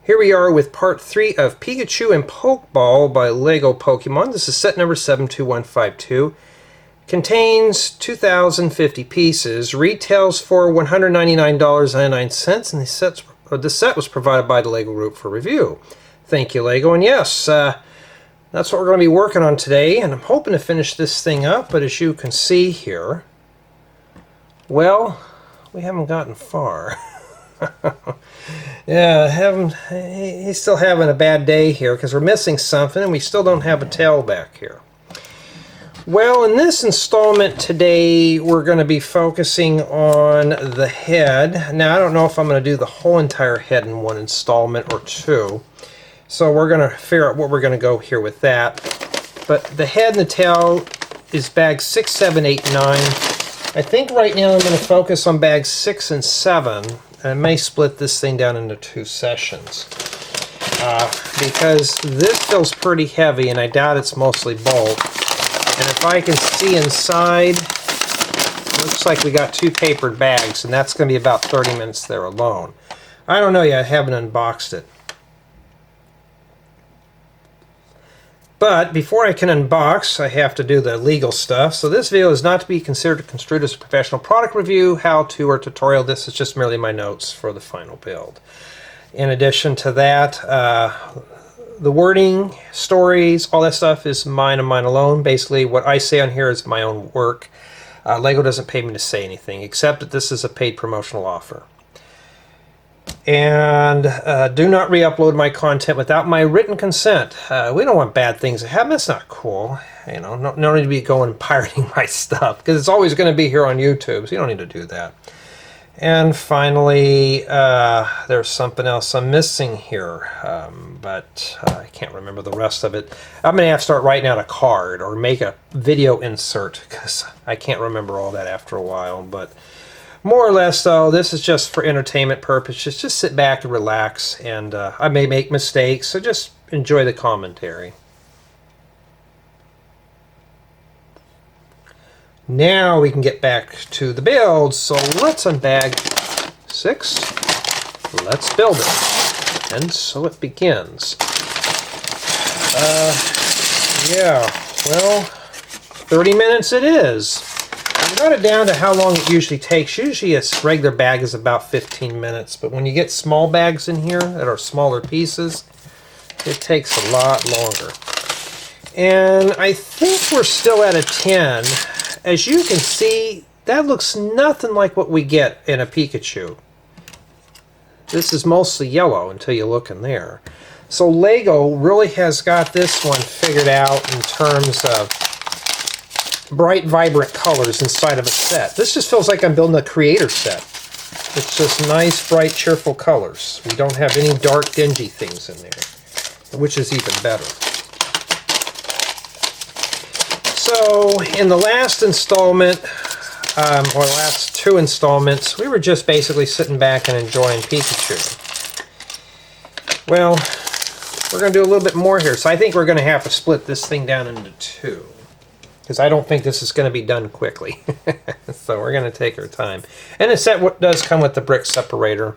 Here we are with part 3 of Pikachu and Poke Ball by Lego Pokemon. This is set number 72152. Contains 2,050 pieces, retails for $199.99, and the set was provided by the Lego Group for review. Thank you, Lego. And yes, that's what we're going to be working on today, and I'm hoping to finish this thing up, but as you can see here, well, we haven't gotten far. Yeah, he's still having a bad day here because we're missing something and we still don't have a tail back here. Well, in this installment today, we're going to be focusing on the head. Now, I don't know if I'm going to do the whole entire head in one installment or two. So we're going to figure out what we're going to go here with that. But the head and the tail is bags 6, 7, 8, 9. I think right now I'm going to focus on bags 6 and 7. I may split this thing down into 2 sessions because this feels pretty heavy and I doubt it's mostly bulk. And if I can see inside, looks like we got 2 papered bags, and that's going to be about 30 minutes there alone. I don't know yet, I haven't unboxed it. But before I can unbox, I have to do the legal stuff. So this video is not to be considered construed as a professional product review, how-to, or tutorial. This is just merely my notes for the final build. In addition to that, the wording, stories, all that stuff is mine and mine alone. Basically, what I say on here is my own work. Lego doesn't pay me to say anything, except that this is a paid promotional offer. And do not re-upload my content without my written consent. We don't want bad things to happen. That's not cool. You know, no need to be going and pirating my stuff, because it's always going to be here on YouTube, so you don't need to do that. And finally, there's something else I'm missing here, but I can't remember the rest of it. I'm going to have to start writing out a card or make a video insert, because I can't remember all that after a while. But more or less, though, this is just for entertainment purposes. Just sit back and relax, and I may make mistakes, so just enjoy the commentary. Now we can get back to the build, so let's unbag 6. Let's build it. And so it begins. Yeah, well, 30 minutes it is. I got it down to how long it usually takes. Usually a regular bag is about 15 minutes, but when you get small bags in here that are smaller pieces, it takes a lot longer. And I think we're still at a 10. As you can see, that looks nothing like what we get in a Pikachu. This is mostly yellow until you look in there. So Lego really has got this one figured out in terms of bright, vibrant colors inside of a set. This just feels like I'm building a creator set. It's just nice, bright, cheerful colors. We don't have any dark, dingy things in there, which is even better. So, in the last installment, or last 2 installments, we were just basically sitting back and enjoying Pikachu. Well, we're going to do a little bit more here, so I think we're going to have to split this thing down into 2. Because I don't think this is going to be done quickly. So we're going to take our time. And the set does come with the Brick Separator.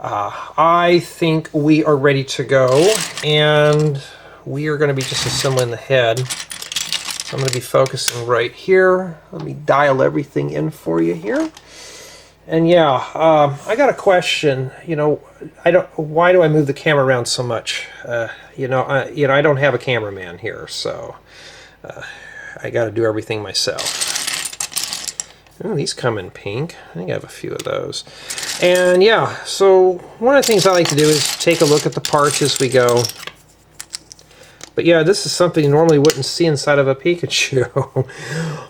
I think we are ready to go. And we are going to be just assembling the head. So I'm going to be focusing right here. Let me dial everything in for you here. And yeah, I got a question. You know, why do I move the camera around so much? I don't have a cameraman here, so I got to do everything myself. Oh, these come in pink. I think I have a few of those. And yeah, so one of the things I like to do is take a look at the parts as we go. But yeah, this is something you normally wouldn't see inside of a Pikachu.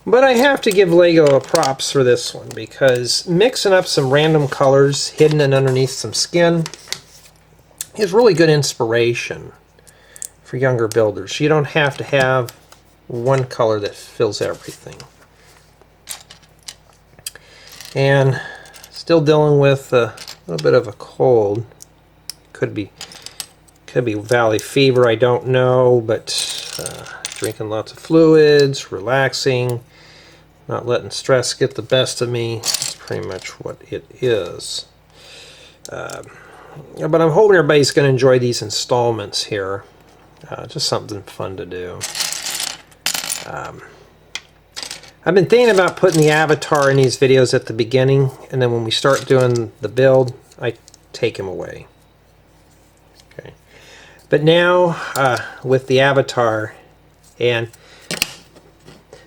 But I have to give Lego a props for this one, because mixing up some random colors hidden and underneath some skin is really good inspiration for younger builders. You don't have to have one color that fills everything. And still dealing with a little bit of a cold. Could be valley fever, I don't know, but drinking lots of fluids, relaxing, not letting stress get the best of me. That's pretty much what it is. But I'm hoping everybody's going to enjoy these installments here. Just something fun to do. I've been thinking about putting the avatar in these videos at the beginning, and then when we start doing the build, I take him away. Okay. But now, with the avatar, and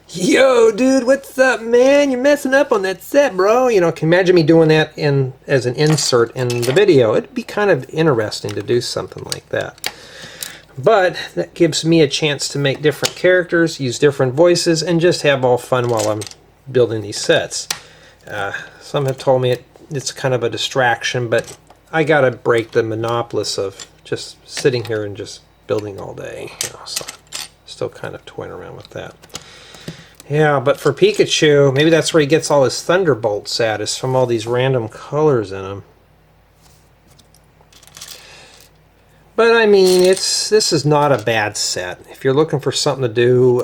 yo, dude, what's up, man? You're messing up on that set, bro. You know, can you imagine me doing that as an insert in the video? It'd be kind of interesting to do something like that. But that gives me a chance to make different characters, use different voices, and just have all fun while I'm building these sets. Some have told me it's kind of a distraction, but I gotta break the monopolist of just sitting here and just building all day. You know, so still kind of toying around with that. Yeah, but for Pikachu, maybe that's where he gets all his thunderbolts at, is from all these random colors in them. But I mean, this is not a bad set. If you're looking for something to do,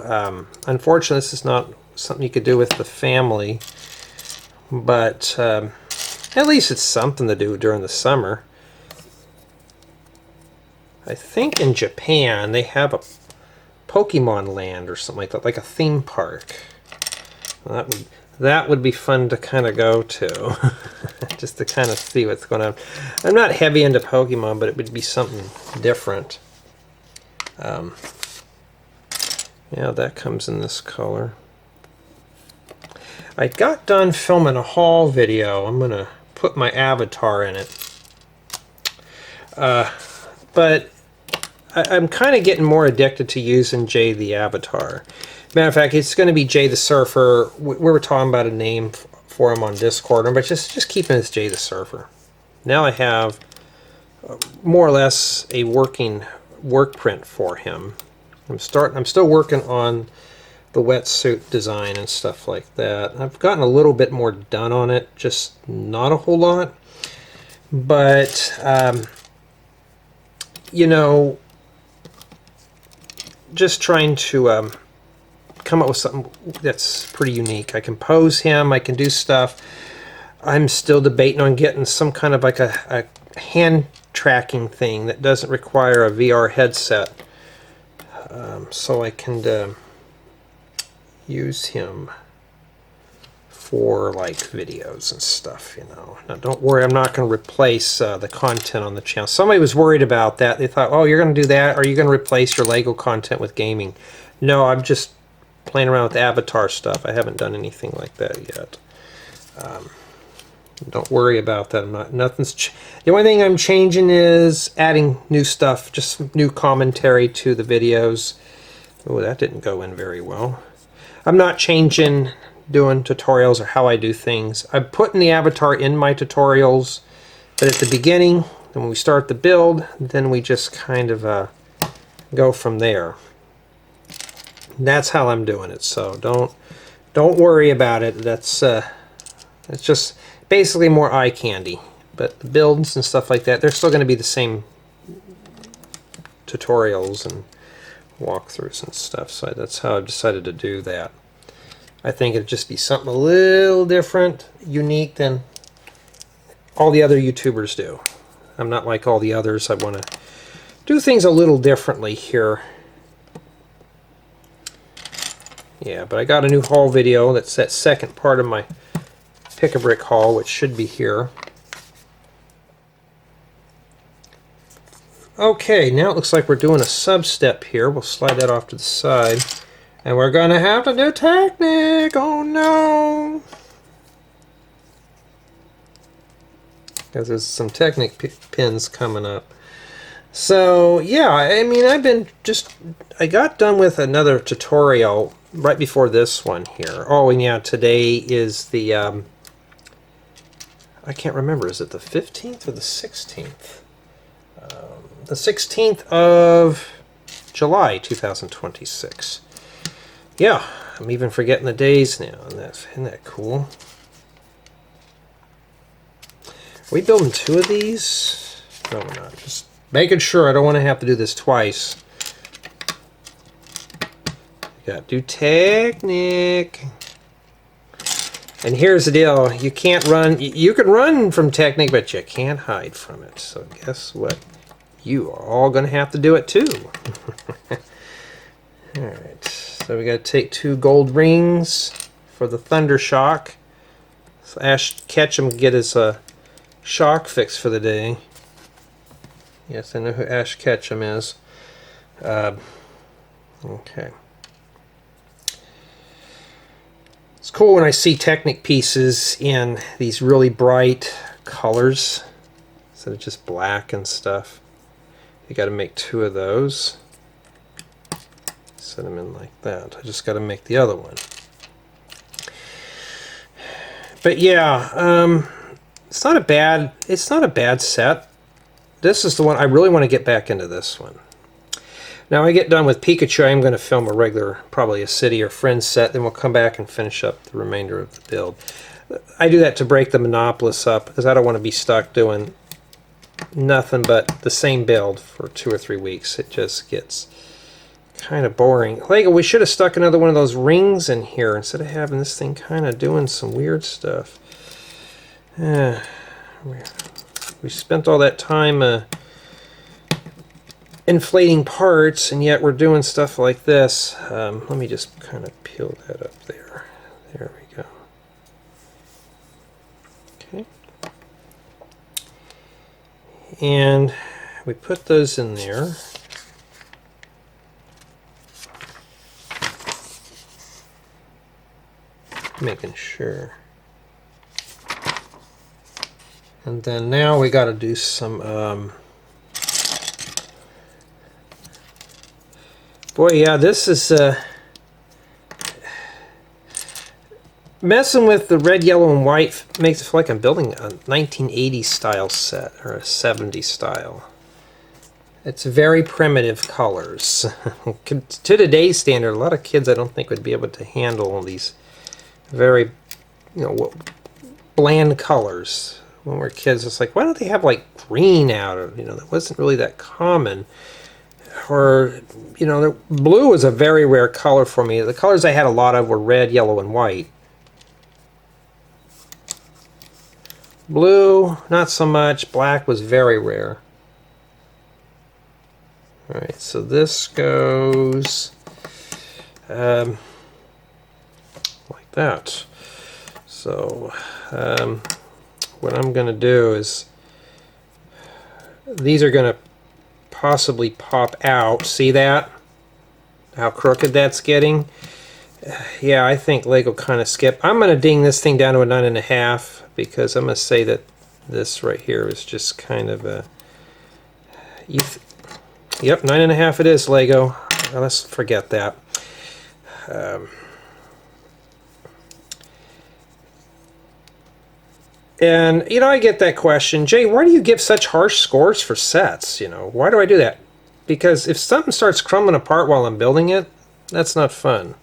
unfortunately this is not something you could do with the family. But at least it's something to do during the summer. I think in Japan they have a Pokemon land or something like that, like a theme park. That would be fun to kind of go to, just to kind of see what's going on. I'm not heavy into Pokemon, but it would be something different. Yeah, that comes in this color. I got done filming a haul video. I'm going to put my avatar in it. But I'm kind of getting more addicted to using Jay the Avatar. Matter of fact, it's going to be Jay the Surfer. We were talking about a name for him on Discord, but just keeping it as Jay the Surfer. Now I have more or less a working work print for him. I'm still working on the wetsuit design and stuff like that. I've gotten a little bit more done on it, just not a whole lot. But you know, just trying to come up with something that's pretty unique. I can pose him, I can do stuff. I'm still debating on getting some kind of like a hand tracking thing that doesn't require a VR headset, so I can use him for like videos and stuff, you know. Now don't worry, I'm not going to replace the content on the channel. Somebody was worried about that. They thought, oh, you're going to do that? Are you going to replace your Lego content with gaming? No, I'm just playing around with avatar stuff. I haven't done anything like that yet. Don't worry about that. The only thing I'm changing is adding new stuff, just new commentary to the videos. Oh, that didn't go in very well. I'm not changing doing tutorials or how I do things. I'm putting the avatar in my tutorials, but at the beginning, then when we start the build, then we just kind of go from there. That's how I'm doing it, so don't worry about it. That's it's just basically more eye candy. But the builds and stuff like that, they're still going to be the same tutorials and walkthroughs and stuff. So that's how I've decided to do that. I think it'd just be something a little different, unique than all the other YouTubers do. I'm not like all the others. I want to do things a little differently here. Yeah, but I got a new haul video. That's that second part of my Pick-a-Brick haul, which should be here. Okay, now it looks like we're doing a sub-step here. We'll slide that off to the side. And we're going to have to do Technic! Oh no! Because there's some Technic pins coming up. So, yeah, I mean, I got done with another tutorial right before this one here. Oh, and yeah, today is the, I can't remember, is it the 15th or the 16th? The 16th of July, 2026. Yeah, I'm even forgetting the days now, and isn't that cool? Are we building two of these? No, we're not. Just making sure I don't want to have to do this twice. Got to do Technic. And here's the deal, you can't run, you can run from Technic, but you can't hide from it. So guess what? You are all going to have to do it too. Alright, so we got to take 2 gold rings for the Thunder Shock. So Ash Ketchum can get his shock fix for the day. Yes, I know who Ash Ketchum is. Okay. It's cool when I see Technic pieces in these really bright colors instead of just black and stuff. You got to make 2 of those. Set them in like that. I just got to make the other one. But yeah, it's not a bad set. This is the one I really want to get back into. This one. Now I get done with Pikachu, I'm going to film a regular, probably a City or Friends set, then we'll come back and finish up the remainder of the build. I do that to break the Monopolis up, because I don't want to be stuck doing nothing but the same build for 2 or 3 weeks. It just gets kind of boring. Lego, we should have stuck another one of those rings in here instead of having this thing kind of doing some weird stuff. We spent all that time inflating parts, and yet we're doing stuff like this. Let me just kind of peel that up there. There we go. Okay. And we put those in there. Making sure. And then now we got to do some boy, yeah, this is messing with the red, yellow, and white makes it feel like I'm building a 1980s style set or a 70s style. It's very primitive colors. To today's standard, a lot of kids I don't think would be able to handle all these very, bland colors. When we're kids, it's like, why don't they have like green out? Or, that wasn't really that common. Or, blue was a very rare color for me. The colors I had a lot of were red, yellow, and white. Blue, not so much. Black was very rare. Alright, so this goes like that. So, what I'm going to do is, these are going to possibly pop out. See that? How crooked that's getting? Yeah, I think Lego kind of skipped. I'm going to ding this thing down to a 9.5 because I'm going to say that this right here is just kind of a... Yep, 9.5 it is, Lego. Now, let's forget that. And, I get that question, Jay, why do you give such harsh scores for sets? Why do I do that? Because if something starts crumbling apart while I'm building it, that's not fun.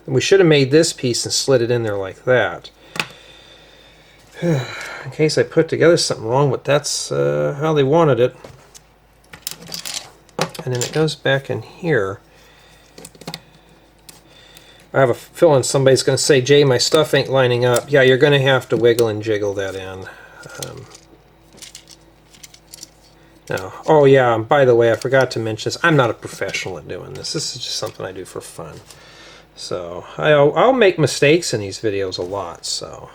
And we should have made this piece and slid it in there like that. In case I put together something wrong, but that's how they wanted it. And then it goes back in here. I have a feeling somebody's going to say, Jay, my stuff ain't lining up. Yeah, you're going to have to wiggle and jiggle that in. Now, oh yeah, by the way, I forgot to mention this. I'm not a professional at doing this. This is just something I do for fun. So, I'll make mistakes in these videos a lot, so.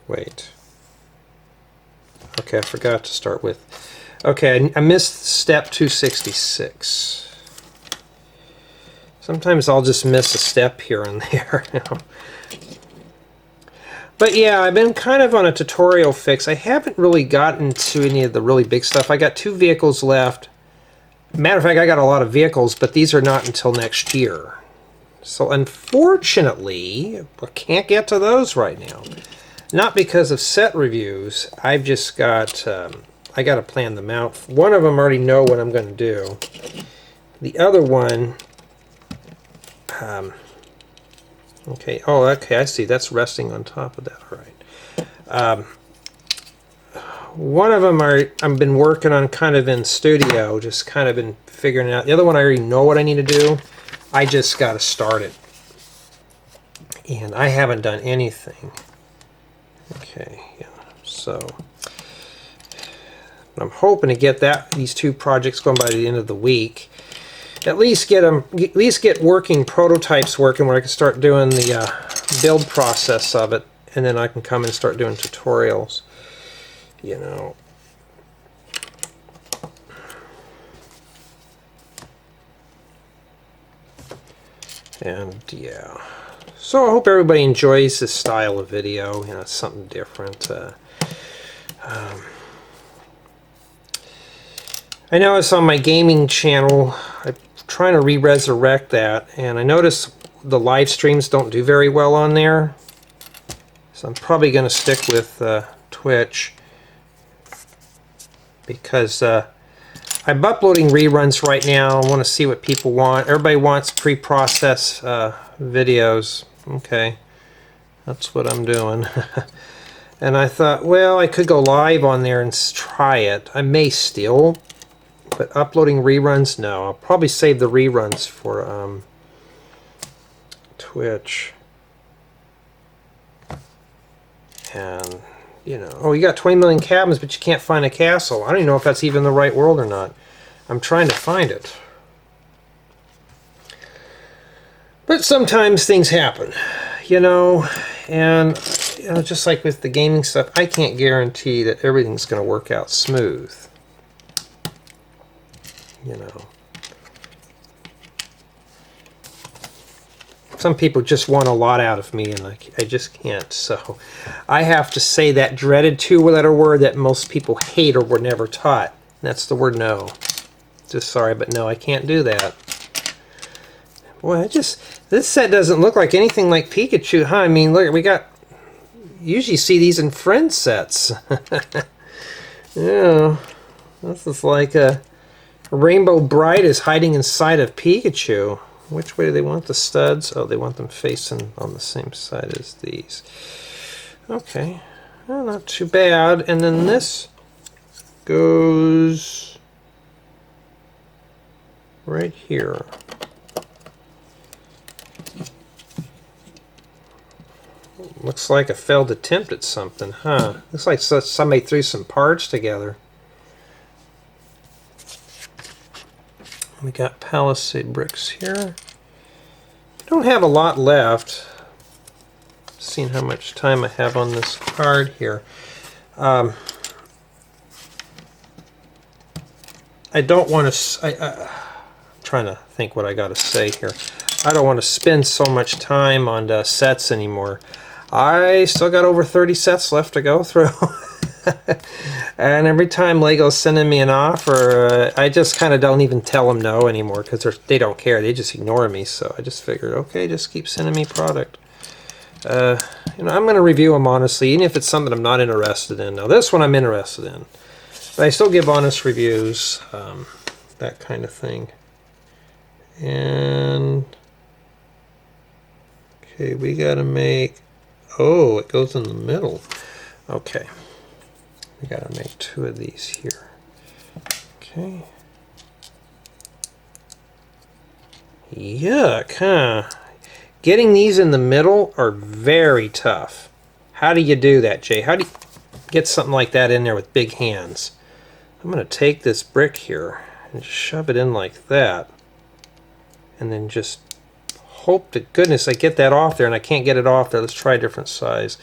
Wait. Okay, I forgot to start with. Okay, I missed step 266. Sometimes I'll just miss a step here and there. But yeah, I've been kind of on a tutorial fix. I haven't really gotten to any of the really big stuff. I got 2 vehicles left. Matter of fact, I got a lot of vehicles, but these are not until next year. So unfortunately, I can't get to those right now. Not because of set reviews. I've just got... I got to plan them out. One of them I already know what I'm going to do. The other one... okay. Oh, okay. I see. That's resting on top of that. All right. One of them I've been working on kind of in studio, just kind of been figuring it out. The other one I already know what I need to do. I just got to start it. And I haven't done anything. Okay, yeah, so I'm hoping to get these 2 projects going by the end of the week. At least get working prototypes working where I can start doing the build process of it, and then I can come and start doing tutorials. You know. And yeah. So I hope everybody enjoys this style of video. You know, it's something different. I know it's on my gaming channel. I'm trying to re-resurrect that, and I notice the live streams don't do very well on there. So I'm probably going to stick with Twitch, because I'm uploading reruns right now. I want to see what people want. Everybody wants pre-processed videos. Okay, that's what I'm doing. And I thought, well, I could go live on there and try it. I may still, but uploading reruns, no. I'll probably save the reruns for Twitch. And, you know, oh, you got 20 million cabins, but you can't find a castle. I don't even know if that's even the right world or not. I'm trying to find it. But sometimes things happen, you know, and you know, just like with the gaming stuff, I can't guarantee that everything's going to work out smooth. You know. Some people just want a lot out of me, and I just can't. So I have to say that dreaded 2-letter word that most people hate or were never taught. And that's the word no. Just sorry, but no, I can't do that. Boy, this set doesn't look like anything like Pikachu, huh? I mean, look, usually see these in friend sets. Yeah, this is like a Rainbow Bright is hiding inside of Pikachu. Which way do they want the studs? Oh, they want them facing on the same side as these. Okay, well, not too bad. And then this goes right here. Looks like a failed attempt at something, huh? Looks like somebody threw some parts together. We got Palisade bricks here. Don't have a lot left. Seeing how much time I have on this card here. I don't want to... I'm trying to think what I got to say here. I don't want to spend so much time on sets anymore. I still got over 30 sets left to go through. And every time Lego's sending me an offer, I just kind of don't even tell them no anymore, because they don't care. They just ignore me. So I just figured, okay, just keep sending me product. You know, I'm going to review them honestly, even if it's something I'm not interested in. Now this one I'm interested in, but I still give honest reviews, that kind of thing. And okay, we got to make. Oh, it goes in the middle. Okay. We gotta make 2 of these here. Okay. Yuck, huh? Getting these in the middle are very tough. How do you do that, Jay? How do you get something like that in there with big hands? I'm gonna take this brick here and shove it in like that. And then just hope to goodness I get that off there, and I can't get it off there. Let's try a different size.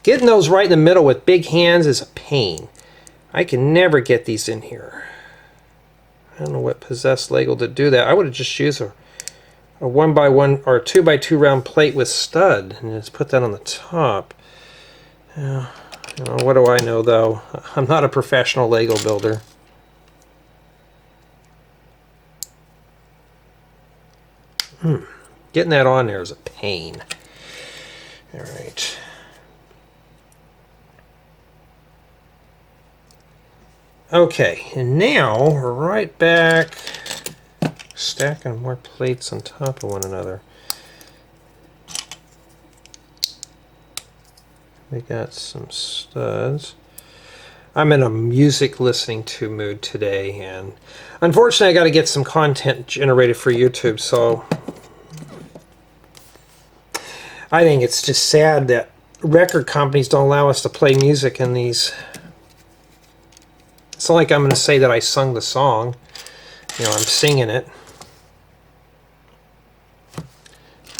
Getting those right in the middle with big hands is a pain. I can never get these in here. I don't know what possessed Lego to do that. I would have just used a 1x1 or a 2x2 round plate with stud and just put that on the top. Yeah, you know, what do I know though? I'm not a professional Lego builder. Getting that on there is a pain. All right. Okay, and now we're right back stacking more plates on top of one another. We got some studs. I'm in a music listening to mood today, and unfortunately I got to get some content generated for YouTube, so I think it's just sad that record companies don't allow us to play music in these. It's not like I'm going to say that I sung the song. You know, I'm singing it.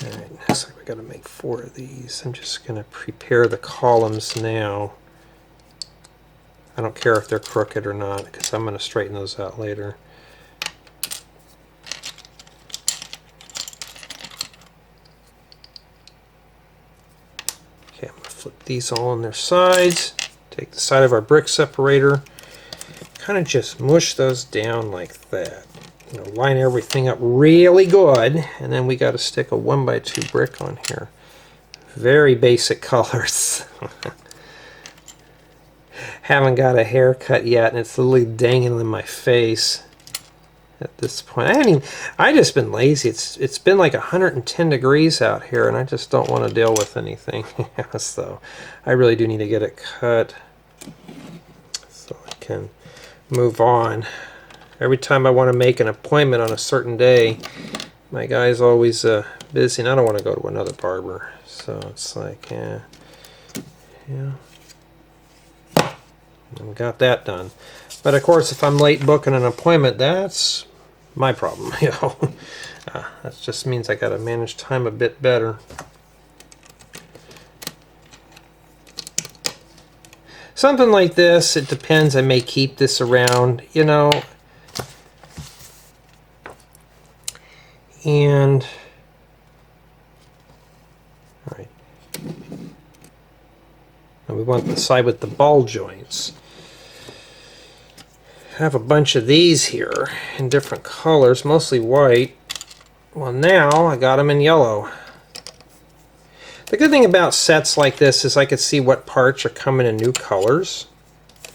Alright, looks like we got to make 4 of these. I'm just going to prepare the columns now. I don't care if they're crooked or not, because I'm going to straighten those out later. Okay, I'm going to flip these all on their sides. Take the side of our brick separator. Kind of just mush those down like that. You know, line everything up really good, and then we got to stick a 1x2 brick on here. Very basic colors. Haven't got a haircut yet, and it's literally dangling in my face at this point. I just been lazy. It's been like 110 degrees out here, and I just don't want to deal with anything. So I really do need to get it cut so I can move on. Every time I want to make an appointment on a certain day, my guy's always busy, and I don't want to go to another barber. So it's like, yeah. And got that done. But of course, if I'm late booking an appointment, that's my problem. You know, that just means I got to manage time a bit better. Something like this, it depends. I may keep this around, you know. And all right, and we want the side with the ball joints. I have a bunch of these here in different colors, mostly white. Well, now I got them in yellow. The good thing about sets like this is I can see what parts are coming in new colors.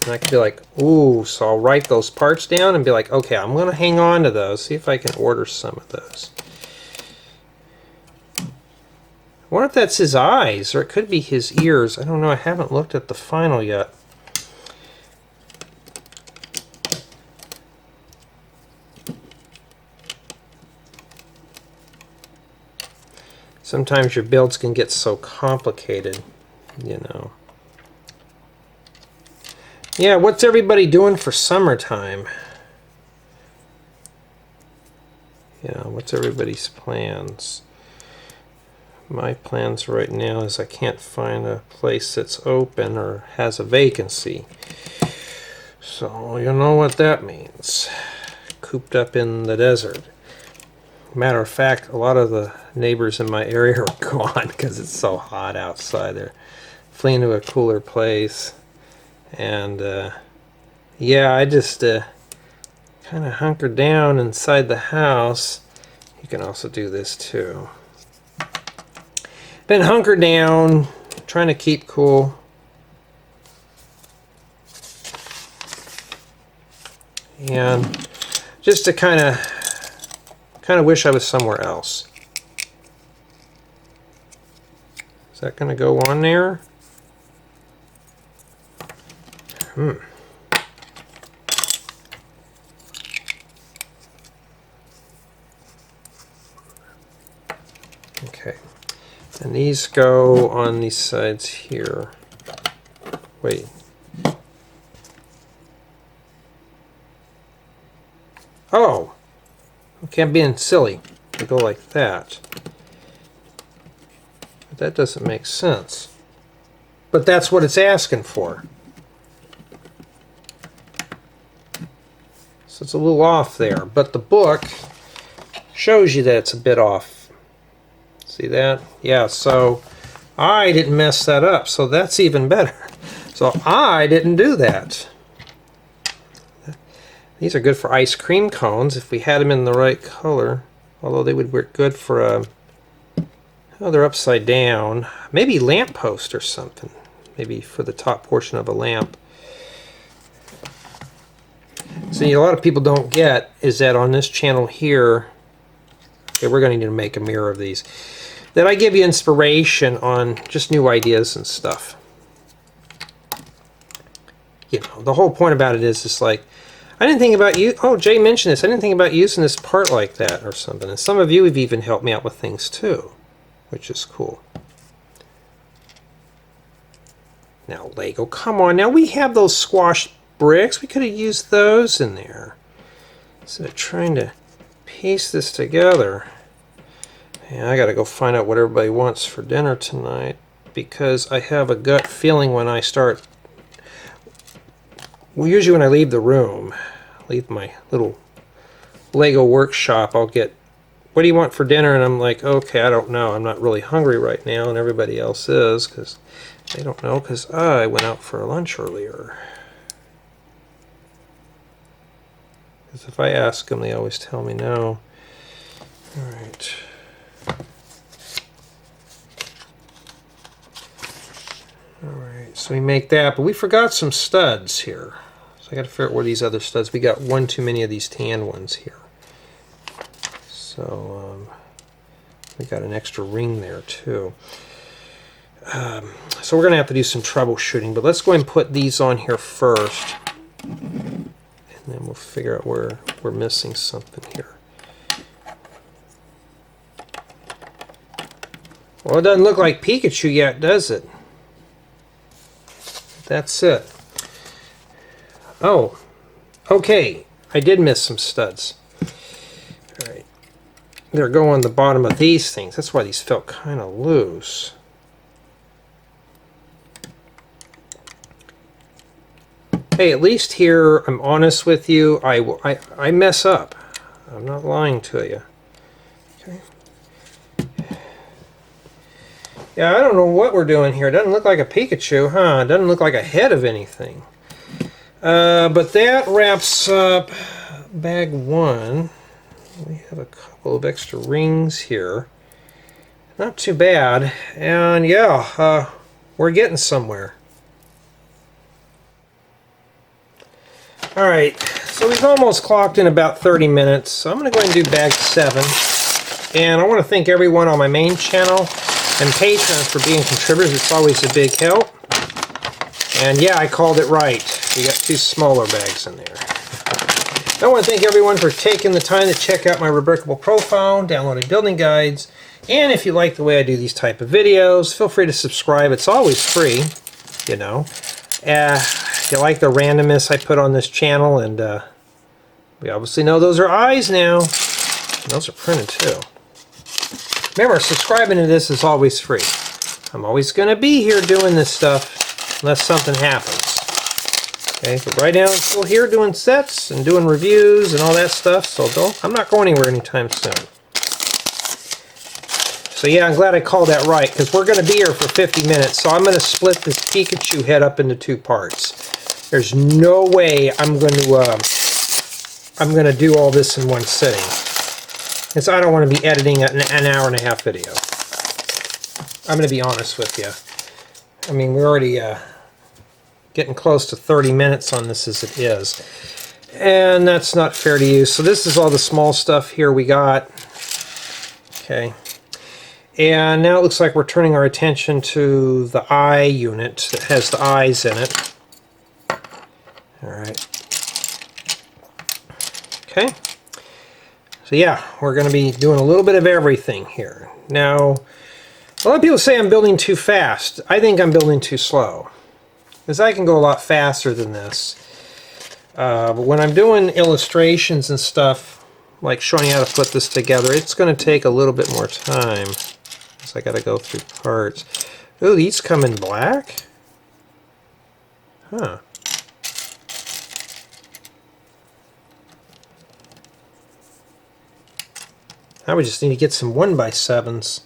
And I can be like, ooh, so I'll write those parts down and be like, okay, I'm going to hang on to those, see if I can order some of those. I wonder if that's his eyes, or it could be his ears. I don't know, I haven't looked at the final yet. Sometimes your builds can get so complicated, you know. Yeah, what's everybody doing for summertime? You know, what's everybody's plans? My plans right now is I can't find a place that's open or has a vacancy. So you know what that means. Cooped up in the desert. Matter of fact, a lot of the neighbors in my area are gone because it's so hot outside. They're fleeing to a cooler place. And yeah, I just kind of hunkered down inside the house. You can also do this too. Been hunkered down, trying to keep cool. And just to kind of wish I was somewhere else. Is that going to go on there? Okay. And these go on these sides here. Wait. Oh! Okay, I'm being silly. I go like that. But that doesn't make sense. But that's what it's asking for. So it's a little off there. But the book shows you that it's a bit off. See that? Yeah, so I didn't mess that up. So that's even better. So I didn't do that. These are good for ice cream cones if we had them in the right color. Although they would work good for a... Oh, they're upside down. Maybe lamppost or something. Maybe for the top portion of a lamp. See, a lot of people don't get is that on this channel here... Okay, we're going to need to make a mirror of these. That I give you inspiration on just new ideas and stuff. you know, the whole point about it is just like, I didn't think about you. Oh, Jay mentioned this. I didn't think about using this part like that or something. And some of you have even helped me out with things too, which is cool. Now, Lego, come on. Now, we have those squashed bricks. We could have used those in there. Instead of trying to piece this together. Yeah, I got to go find out what everybody wants for dinner tonight, because I have a gut feeling when I start... Well, usually when I leave the room, leave my little Lego workshop, I'll get, what do you want for dinner? And I'm like, okay, I don't know. I'm not really hungry right now, and everybody else is, because they don't know, because I went out for lunch earlier. Because if I ask them, they always tell me no. All right. Alright, so we make that, but we forgot some studs here. So I got to figure out where these other studs, we got one too many of these tan ones here. So we got an extra ring there too. So we're going to have to do some troubleshooting, but let's go ahead and put these on here first. And then we'll figure out where we're missing something here. Well, it doesn't look like Pikachu yet, does it? That's it. Oh, okay. I did miss some studs. All right. They're going on the bottom of these things. That's why these felt kind of loose. Hey, at least here, I'm honest with you. I mess up. I'm not lying to you. Okay. Yeah, I don't know what we're doing here. It doesn't look like a Pikachu, huh? It doesn't look like a head of anything. But that wraps up bag one. We have a couple of extra rings here. Not too bad. And yeah, we're getting somewhere. Alright, so we've almost clocked in about 30 minutes. So I'm going to go ahead and do bag 7. And I want to thank everyone on my main channel and patrons for being contributors. It's always a big help. And yeah, I called it right. We got 2 smaller bags in there. I want to thank everyone for taking the time to check out my Rebrickable profile, downloading building guides, and if you like the way I do these type of videos, feel free to subscribe. It's always free, you know. If you like the randomness I put on this channel, and we obviously know those are eyes now. And those are printed too. Remember, subscribing to this is always free. I'm always going to be here doing this stuff unless something happens. Okay, but right now I'm still here doing sets and doing reviews and all that stuff, so I'm not going anywhere anytime soon. So yeah, I'm glad I called that right, because we're going to be here for 50 minutes, so I'm going to split this Pikachu head up into 2 parts. There's no way I'm going to do all this in one sitting. Because I don't want to be editing an hour and a half video. I'm going to be honest with you. I mean, we're already getting close to 30 minutes on this as it is. And that's not fair to you. So this is all the small stuff here we got. Okay. And now it looks like we're turning our attention to the eye unit that has the eyes in it. Alright. Okay. So yeah, we're going to be doing a little bit of everything here. Now, a lot of people say I'm building too fast. I think I'm building too slow. Because I can go a lot faster than this. But when I'm doing illustrations and stuff, like showing you how to put this together, it's going to take a little bit more time. So I got to go through parts. Ooh, these come in black? Huh. Now we just need to get some 1x7s.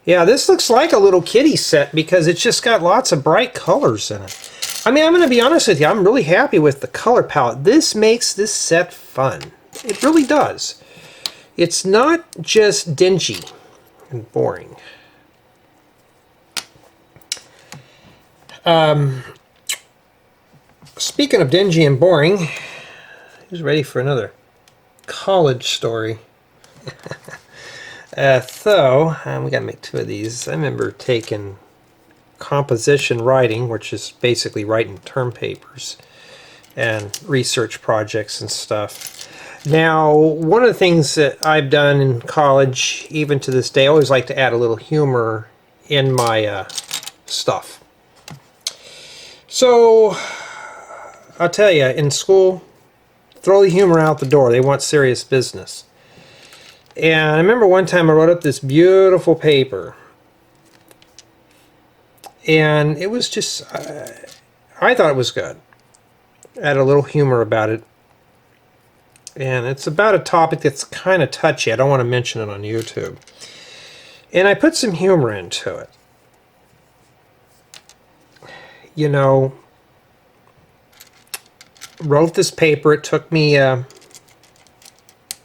Yeah, this looks like a little kitty set because it's just got lots of bright colors in it. I mean, I'm going to be honest with you, I'm really happy with the color palette. This makes this set fun. It really does. It's not just dingy and boring. Speaking of dingy and boring, who's ready for another college story? We got to make 2 of these. I remember taking composition writing, which is basically writing term papers and research projects and stuff. Now, one of the things that I've done in college, even to this day, I always like to add a little humor in my stuff. So, I'll tell you, in school, throw the humor out the door. They want serious business. And I remember one time I wrote up this beautiful paper. And it was just, I thought it was good. I had a little humor about it. And it's about a topic that's kind of touchy. I don't want to mention it on YouTube. And I put some humor into it. You know, wrote this paper. It took me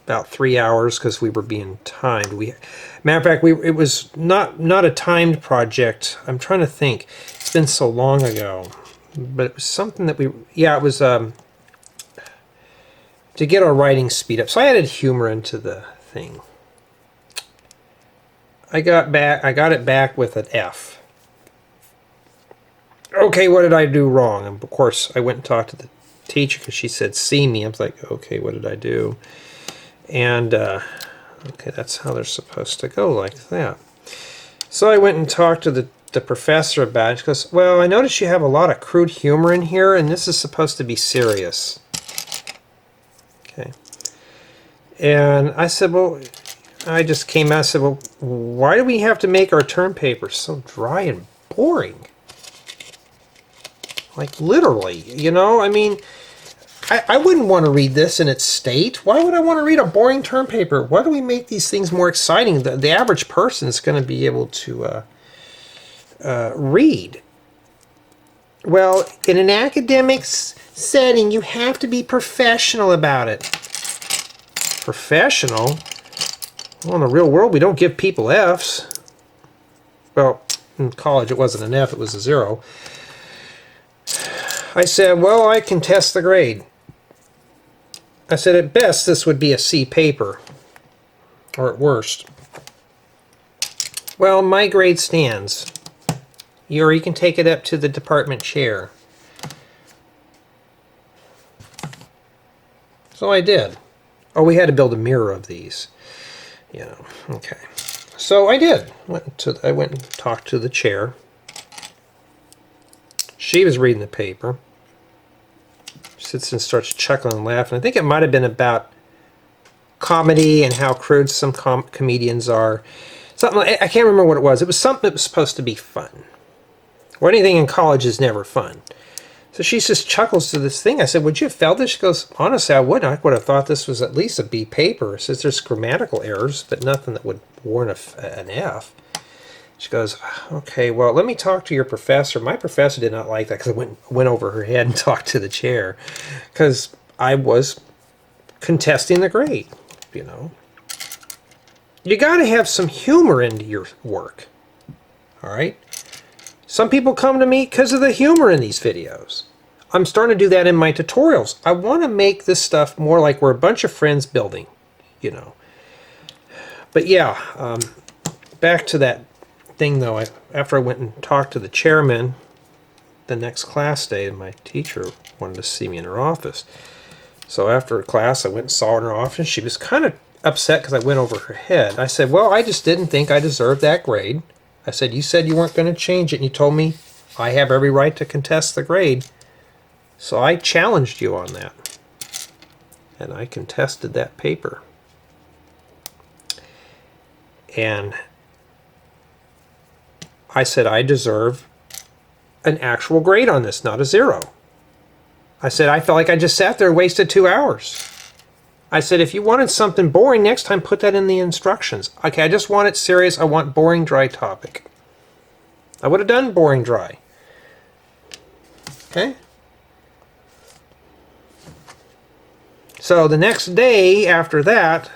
about 3 hours because we were being timed. Matter of fact, it was not a timed project. I'm trying to think. It's been so long ago, but it was something that it was to get our writing speed up. So I added humor into the thing. I got it back with an F. Okay, what did I do wrong? And of course, I went and talked to the teacher because she said, "See me." I was like, okay, what did I do? And okay, that's how they're supposed to go, like that. So I went and talked to the professor about it. She goes, "Well, I noticed you have a lot of crude humor in here, and this is supposed to be serious." Okay. And I said, well, I just came out and said, well, why do we have to make our term papers so dry and boring? Like, literally, you know? I mean, I wouldn't want to read this in its state. Why would I want to read a boring term paper? Why do we make these things more exciting? The average person is going to be able to read. Well, in an academic setting, you have to be professional about it. Professional? Well, in the real world, we don't give people Fs. Well, in college, it wasn't an F, it was a 0. I said, well, I can test the grade. I said, at best, this would be a C paper, or at worst. Well, my grade stands. Or you can take it up to the department chair. So I did. Oh, we had to build a mirror of these. You know, okay. So I did. I went and talked to the chair. She was reading the paper. She sits and starts chuckling and laughing. I think it might have been about comedy and how crude some comedians are. Something like, I can't remember what it was. It was something that was supposed to be fun. Or anything in college is never fun. So she just chuckles to this thing. I said, would you have felt this? She goes, honestly, I wouldn't. I would have thought this was at least a B paper. Says there's grammatical errors, but nothing that would warrant an F. She goes, okay, well, let me talk to your professor. My professor did not like that because I went over her head and talked to the chair because I was contesting the grade, you know. You got to have some humor into your work, all right? Some people come to me because of the humor in these videos. I'm starting to do that in my tutorials. I want to make this stuff more like we're a bunch of friends building, you know. But yeah, back to that thing though. After I went and talked to the chairman the next class day, and my teacher wanted to see me in her office. So after class, I went and saw her in her office. She was kind of upset because I went over her head. I said, well, I just didn't think I deserved that grade. I said, you said you weren't going to change it, and you told me I have every right to contest the grade. So I challenged you on that. And I contested that paper. And I said I deserve an actual grade on this, not a 0. I said I felt like I just sat there and wasted 2 hours. I said, if you wanted something boring, next time put that in the instructions. Okay, I just want it serious. I want boring, dry topic. I would have done boring, dry. Okay? So the next day after that,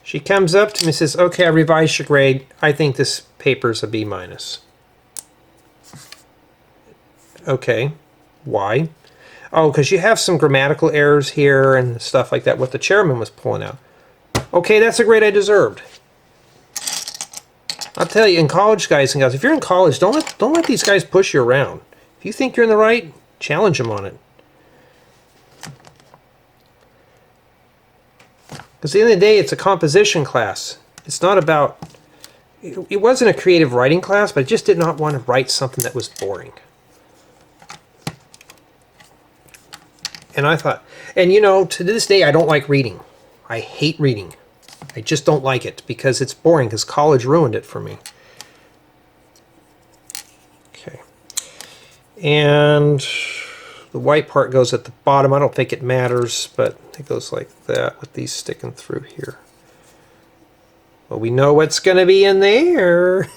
she comes up to me and says, okay, I revised your grade. I think this paper's a B-. Okay, why? Oh, because you have some grammatical errors here and stuff like that, what the chairman was pulling out. Okay, that's a grade I deserved. I'll tell you, in college, guys and gals, if you're in college, don't let these guys push you around. If you think you're in the right, challenge them on it. Because at the end of the day, it's a composition class. It's not about... It wasn't a creative writing class, but I just did not want to write something that was boring. And I thought... And you know, to this day, I don't like reading. I hate reading. I just don't like it because it's boring, because college ruined it for me. Okay. And the white part goes at the bottom. I don't think it matters, but it goes like that with these sticking through here. Well, we know what's going to be in there.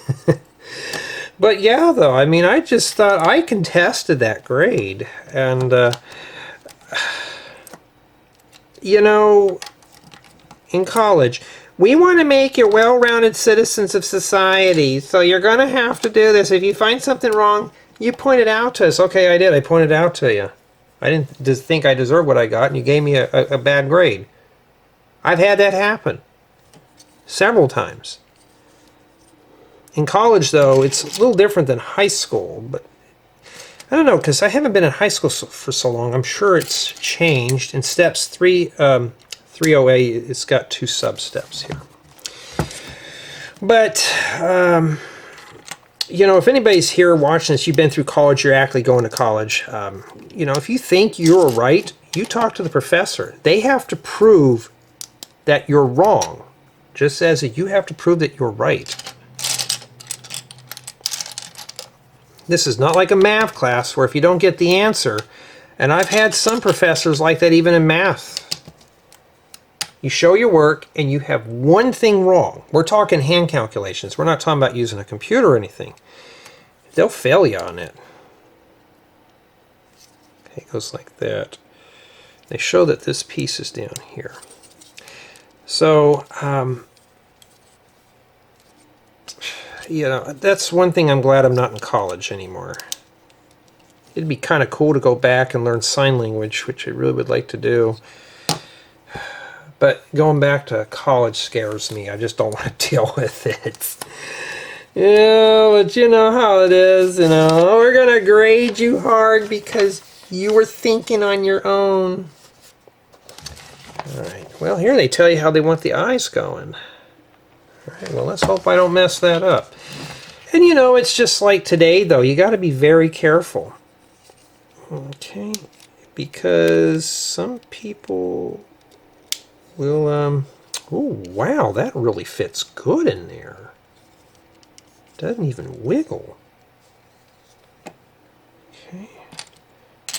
But yeah, though, I mean, I just thought I contested that grade. And, you know, in college, we want to make you well-rounded citizens of society, so you're going to have to do this. If you find something wrong, you point it out to us. Okay, I did. I pointed it out to you. I didn't just think I deserved what I got, and you gave me a bad grade. I've had that happen several times. In college, though, it's a little different than high school, but I don't know, because I haven't been in high school for so long. I'm sure it's changed. In steps 308, it's got 2 sub-steps here. But, you know, if anybody's here watching this, you've been through college, you're actually going to college, you know, if you think you're right, you talk to the professor. They have to prove that you're wrong, just as you have to prove that you're right. This is not like a math class where if you don't get the answer, and I've had some professors like that even in math. You show your work and you have one thing wrong. We're talking hand calculations. We're not talking about using a computer or anything. They'll fail you on it. Okay, it goes like that. They show that this piece is down here. So, you know, that's one thing I'm glad I'm not in college anymore. It'd be kind of cool to go back and learn sign language, which I really would like to do. But going back to college scares me. I just don't want to deal with it. Yeah, but you know how it is, you know. We're going to grade you hard because you were thinking on your own. Alright, well, here they tell you how they want the eyes going. Alright, well, let's hope I don't mess that up. And you know, it's just like today, though. You got to be very careful. Okay, because some people will, oh, wow, that really fits good in there. Doesn't even wiggle. Okay.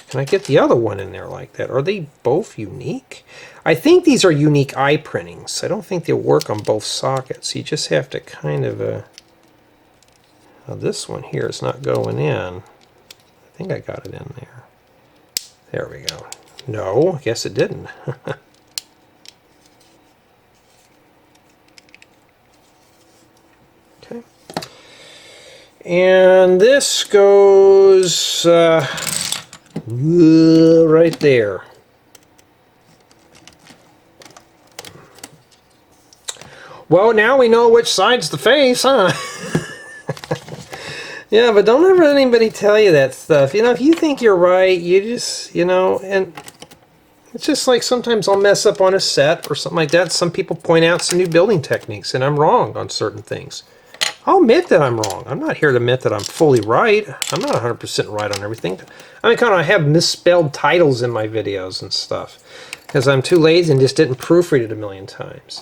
Can I get the other one in there like that? Are they both unique? I think these are unique eye printings. I don't think they'll work on both sockets. You just have to kind of, now this one here is not going in. I think I got it in there. There we go. No, I guess it didn't. Okay. And this goes right there. Well, now we know which side's the face, huh? Yeah, but don't ever let anybody tell you that stuff. You know, if you think you're right, you just, you know, and it's just like sometimes I'll mess up on a set or something like that. Some people point out some new building techniques, and I'm wrong on certain things. I'll admit that I'm wrong. I'm not here to admit that I'm fully right. I'm not 100% right on everything. I mean, I have misspelled titles in my videos and stuff because I'm too lazy and just didn't proofread it a million times.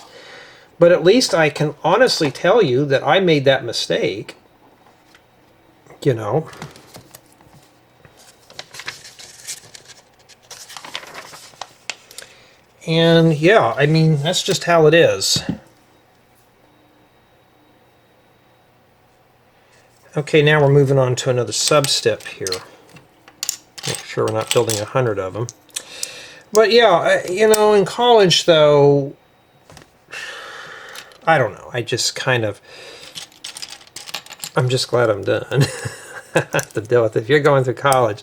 But at least I can honestly tell you that I made that mistake. You know. And yeah, I mean, that's just how it is. Okay, now we're moving on to another sub-step here. Make sure we're not building 100 of them. But yeah, you know, in college though, I don't know, I just kind of, I'm just glad I'm done. To deal with it. If you're going through college,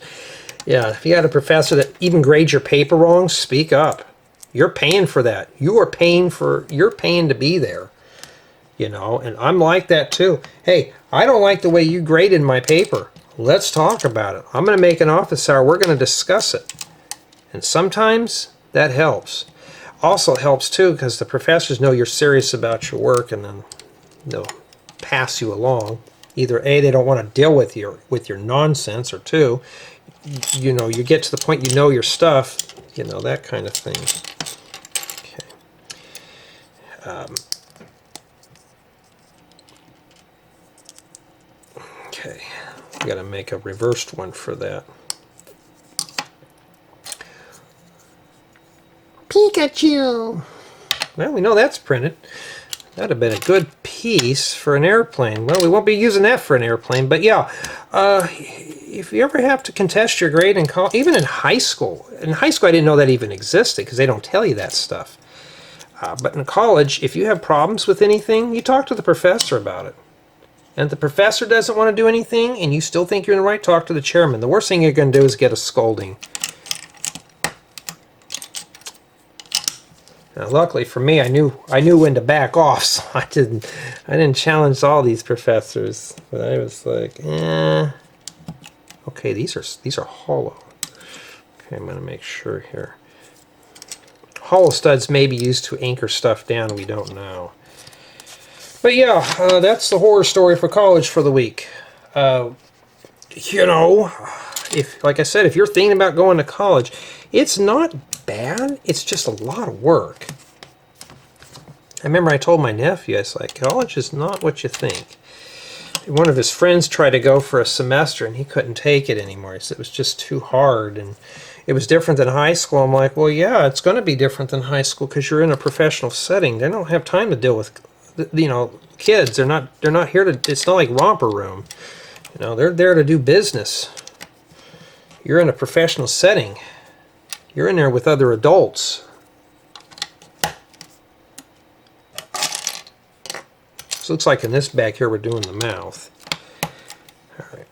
yeah, if you got a professor that even grades your paper wrong, speak up. You're paying for that. You're paying to be there. You know, and I'm like that too. Hey, I don't like the way you graded my paper. Let's talk about it. I'm going to make an office hour. We're going to discuss it. And sometimes that helps. Also helps too because the professors know you're serious about your work, and then they'll pass you along. Either A, they don't want to deal with your nonsense, or two, you know, you get to the point you know your stuff, you know, that kind of thing. Okay. Okay, we got to make a reversed one for that. Pikachu! Well, we know that's printed. That'd have been a good piece for an airplane. Well, we won't be using that for an airplane, but yeah, if you ever have to contest your grade in college, even in high school I didn't know that even existed because they don't tell you that stuff. But in college, if you have problems with anything, you talk to the professor about it. And if the professor doesn't want to do anything and you still think you're in the right, talk to the chairman. The worst thing you're going to do is get a scolding. Now, luckily for me, I knew when to back off, so I didn't challenge all these professors. But I was like, okay, these are hollow. Okay, I'm going to make sure here. Hollow studs may be used to anchor stuff down. We don't know. But yeah, that's the horror story for college for the week. You know, like I said, if you're thinking about going to college, it's not bad. It's just a lot of work. I remember I told my nephew, I was like, college is not what you think. One of his friends tried to go for a semester and he couldn't take it anymore. He said it was just too hard and it was different than high school. I'm like, well, yeah, it's going to be different than high school because you're in a professional setting. They don't have time to deal with, you know, kids. They're not here to, it's not like romper room. You know, they're there to do business. You're in a professional setting. You're in there with other adults. So it looks like in this bag here we're doing the mouth. All right.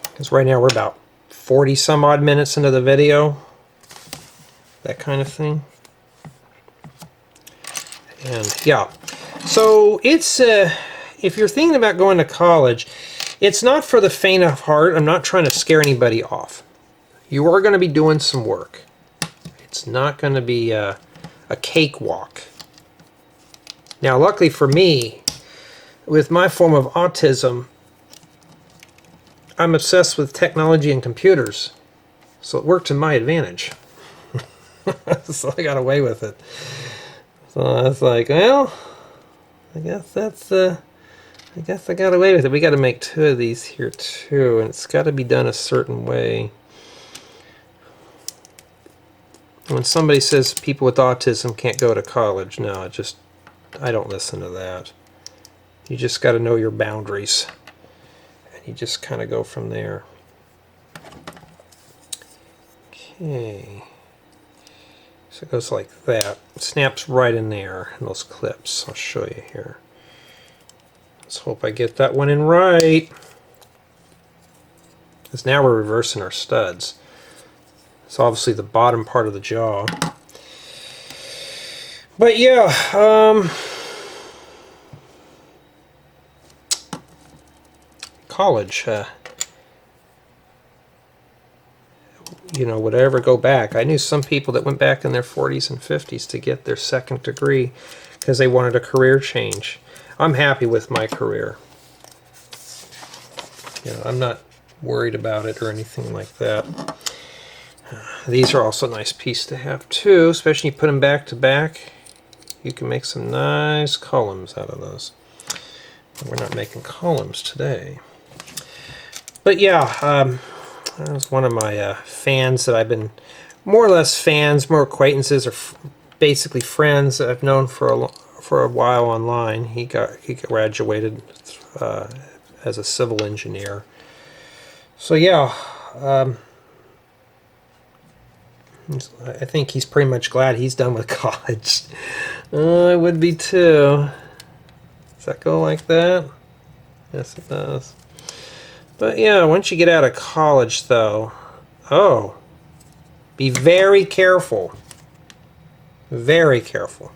Because right now we're about 40 some odd minutes into the video. That kind of thing. And yeah. So it's, if you're thinking about going to college, it's not for the faint of heart. I'm not trying to scare anybody off. You are going to be doing some work. It's not going to be a cakewalk. Now, luckily for me, with my form of autism, I'm obsessed with technology and computers. So it worked to my advantage. So I got away with it. So I was like, well, I guess that's I guess I got away with it. We got to make 2 of these here too, and it's got to be done a certain way. When somebody says people with autism can't go to college, no, I don't listen to that. You just got to know your boundaries, and you just kind of go from there. Okay, so it goes like that. It snaps right in there in those clips. I'll show you here. Let's hope I get that one in right. Because now we're reversing our studs. It's obviously the bottom part of the jaw. But yeah, college, you know, would I ever go back? I knew some people that went back in their 40s and 50s to get their 2nd degree because they wanted a career change. I'm happy with my career. You know, I'm not worried about it or anything like that. These are also a nice piece to have too, especially when you put them back to back. You can make some nice columns out of those. We're not making columns today. But yeah, that was one of my fans that I've been, more or less fans, more acquaintances, or basically friends that I've known for a while online. He graduated as a civil engineer. So yeah, I think he's pretty much glad he's done with college. I would be too. Does that go like that? Yes, it does. But yeah, once you get out of college, though, be very careful. Very careful.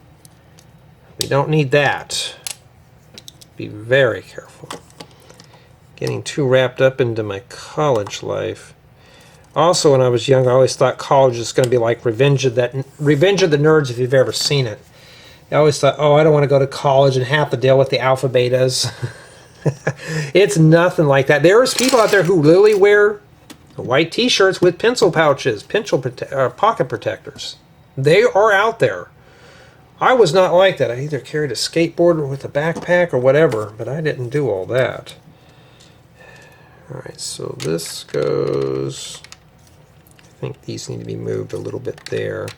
We don't need that. Be very careful. Getting too wrapped up into my college life. Also, when I was young, I always thought college was going to be like Revenge of the Nerds, if you've ever seen it. I always thought, oh, I don't want to go to college and have to deal with the alpha betas. It's nothing like that. There's people out there who literally wear white t-shirts with pencil pouches, pocket protectors. They are out there. I was not like that. I either carried a skateboard with a backpack or whatever, but I didn't do all that. Alright, so this goes... I think these need to be moved a little bit there.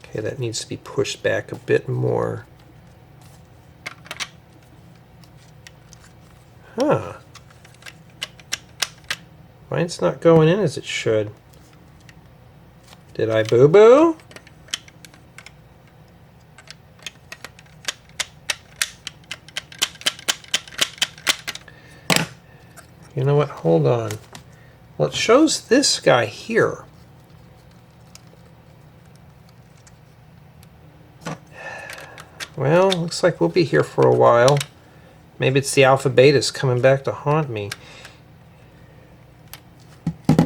Okay, that needs to be pushed back a bit more. Huh. Mine's not going in as it should. Did I boo-boo? You know what? Hold on. Well, it shows this guy here. Well, looks like we'll be here for a while. Maybe it's the alpha betas coming back to haunt me.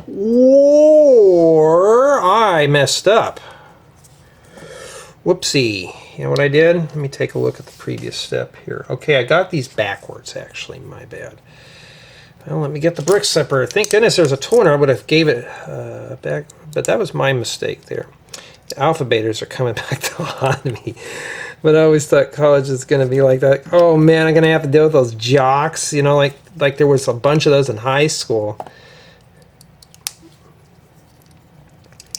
Or I messed up. Whoopsie. You know what I did? Let me take a look at the previous step here. Okay, I got these backwards, actually. My bad. Well, let me get the brick separator. Thank goodness there's a toner. I would have gave it back, but that was my mistake there. The alpha betas are coming back to haunt me. But I always thought college is going to be like that. Oh man, I'm going to have to deal with those jocks. You know, like there was a bunch of those in high school.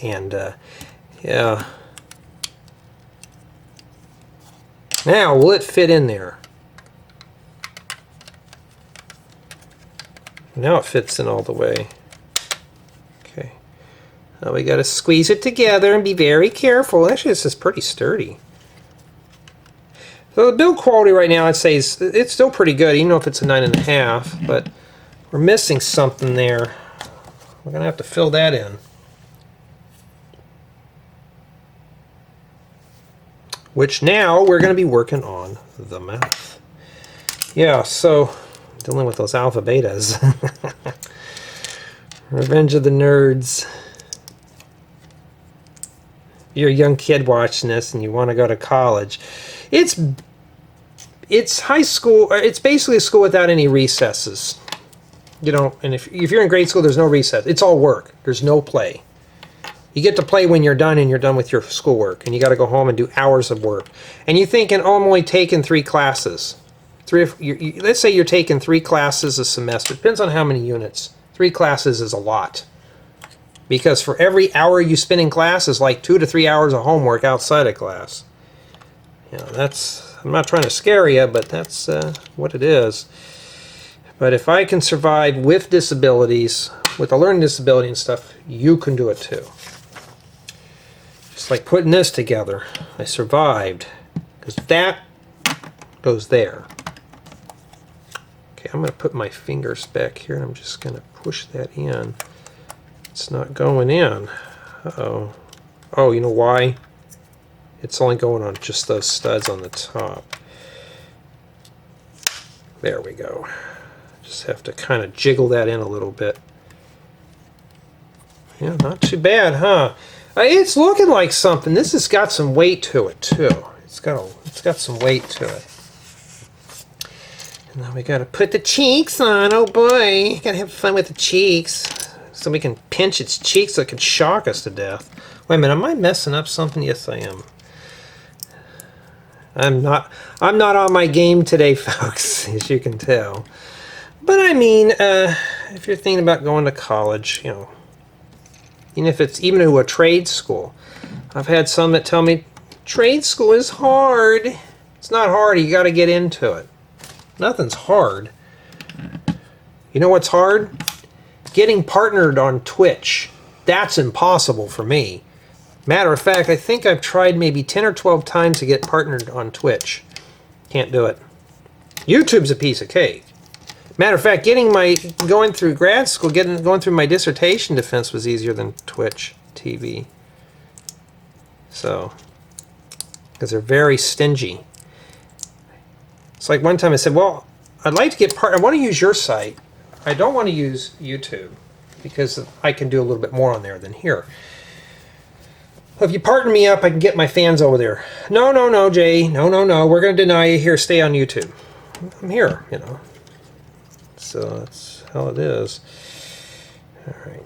And yeah. Now, will it fit in there? Now it fits in all the way. Okay. Now we got to squeeze it together and be very careful. Actually, this is pretty sturdy. So the build quality right now, I'd say, it's still pretty good, even though if it's a 9.5, but we're missing something there. We're going to have to fill that in. Which now we're going to be working on the mouth. Yeah, so dealing with those alpha betas. Revenge of the Nerds. If you're a young kid watching this and you want to go to college, it's high school. It's basically a school without any recesses. You know, and if you're in grade school, there's no recess. It's all work. There's no play. You get to play when you're done and you're done with your schoolwork, and you got to go home and do hours of work. And you're thinking, oh, I'm only taking 3 classes. Let's say you're taking 3 classes a semester. Depends on how many units. 3 classes is a lot. Because for every hour you spend in class is like 2 to 3 hours of homework outside of class. You know, I'm not trying to scare you, but that's what it is. But if I can survive with disabilities, with a learning disability and stuff, you can do it too. Just like putting this together. I survived. Because that goes there. Okay, I'm going to put my fingers back here and I'm just going to push that in. It's not going in. Uh-oh. Oh, you know why? It's only going on just those studs on the top. There we go. Just have to kind of jiggle that in a little bit. Yeah, not too bad, huh? It's looking like something. This has got some weight to it too. It's got some weight to it. And now we got to put the cheeks on. Oh boy, gotta have fun with the cheeks, so we can pinch its cheeks so it can shock us to death. Wait a minute, am I messing up something? Yes, I am. I'm not on my game today, folks, as you can tell. But I mean, if you're thinking about going to college, you know, even to a trade school, I've had some that tell me trade school is hard. It's not hard. You got to get into it. Nothing's hard. You know what's hard? Getting partnered on Twitch. That's impossible for me. Matter of fact, I think I've tried maybe 10 or 12 times to get partnered on Twitch. Can't do it. YouTube's a piece of cake. Matter of fact, going through grad school, going through my dissertation defense was easier than Twitch. TV. So, because they're very stingy. It's like one time I said, well, I'd like to get I want to use your site. I don't want to use YouTube because I can do a little bit more on there than here. Well, if you partner me up, I can get my fans over there. No, no, no, Jay. No, no, no. We're going to deny you here. Stay on YouTube. I'm here, you know. So that's how it is. All right.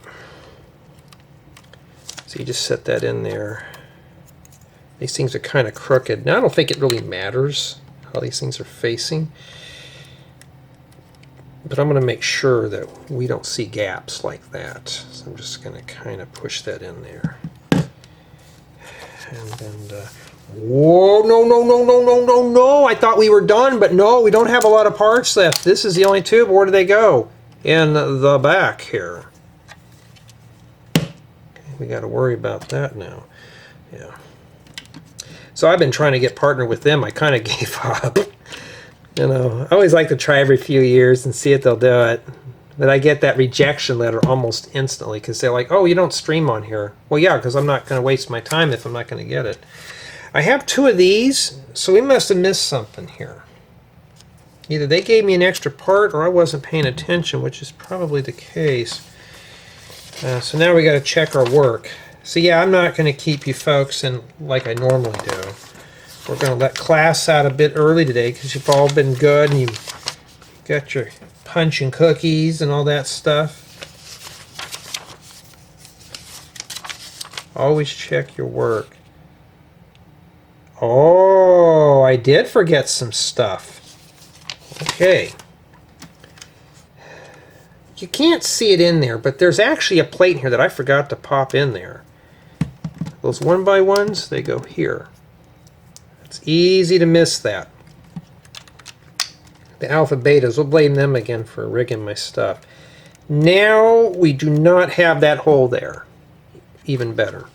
So you just set that in there. These things are kind of crooked. Now, I don't think it really matters how these things are facing. But I'm going to make sure that we don't see gaps like that. So I'm just going to kind of push that in there. And then, whoa, no, no, no, no, no, no, no. I thought we were done, but no, we don't have a lot of parts left. This is the only tube. Where do they go? In the back here. Okay, we got to worry about that now. Yeah. So I've been trying to get partnered with them. I kind of gave up. You know, I always like to try every few years and see if they'll do it. But I get that rejection letter almost instantly because they're like, oh, you don't stream on here. Well, yeah, because I'm not going to waste my time if I'm not going to get it. I have 2 of these, so we must have missed something here. Either they gave me an extra part or I wasn't paying attention, which is probably the case. So now we got to check our work. So yeah, I'm not going to keep you folks in like I normally do. We're going to let class out a bit early today because you've all been good and you've got your punch and cookies and all that stuff. Always check your work. Oh, I did forget some stuff. Okay. You can't see it in there, but there's actually a plate here that I forgot to pop in there. Those 1x1s, they go here. It's easy to miss that. The alpha betas, we'll blame them again for rigging my stuff. Now we do not have that hole there. Even better.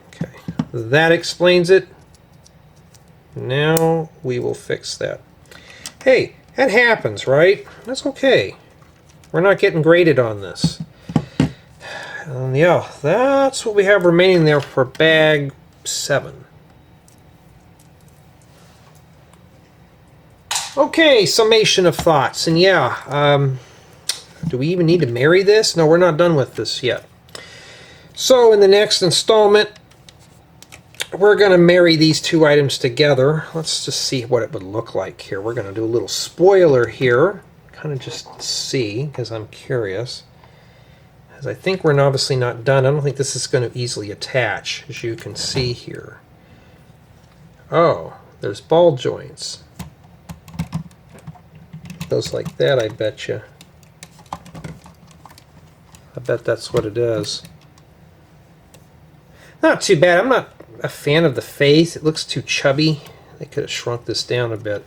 Okay, that explains it. Now we will fix that. Hey, that happens, right? That's okay. We're not getting graded on this. Yeah, that's what we have remaining there for bag 7. Okay, summation of thoughts. And yeah, do we even need to marry this? No, we're not done with this yet. So in the next installment, we're going to marry these 2 items together. Let's just see what it would look like here. We're going to do a little spoiler here. Kind of just see, because I'm curious. As I think we're obviously not done. I don't think this is going to easily attach, as you can see here. Oh, there's ball joints. Goes like that, I bet you. I bet that's what it is. Not too bad. I'm not a fan of the face. It looks too chubby. They could have shrunk this down a bit.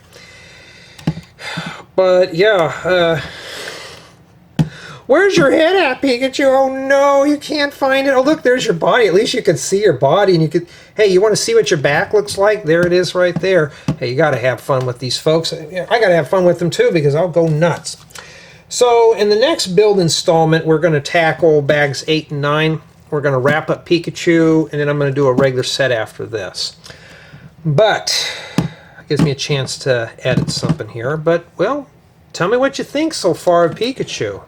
But yeah, where's your head at, Pikachu? Oh no, you can't find it. Oh look, there's your body. At least you can see your body, and you could. Hey, you want to see what your back looks like? There it is, right there. Hey, you got to have fun with these folks. I got to have fun with them too because I'll go nuts. So in the next build installment, we're going to tackle bags 8 and 9. We're going to wrap up Pikachu, and then I'm going to do a regular set after this. But it gives me a chance to edit something here. But well, tell me what you think so far of Pikachu.